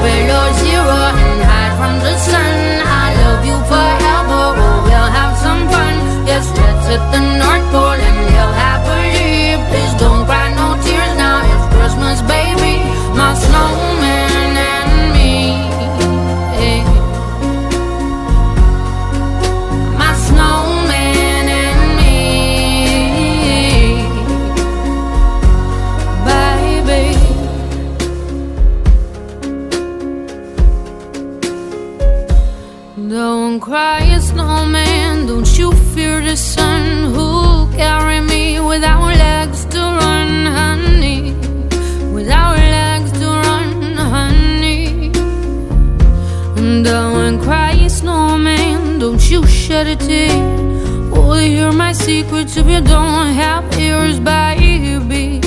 below zero and hide from the sun. I love you forever, oh, we'll have some fun. Yes, let's hit the North Pole and live happily. Please don't cry no tears now, it's Christmas, baby. My snowman and me, my snowman and me, baby. Don't cry, snowman, don't you fear the sun. Who'll carry me without legs to run, honey? Without legs to run, honey. Don't cry, snowman, don't you shed a tear. Will you hear my secrets if you don't have ears, baby?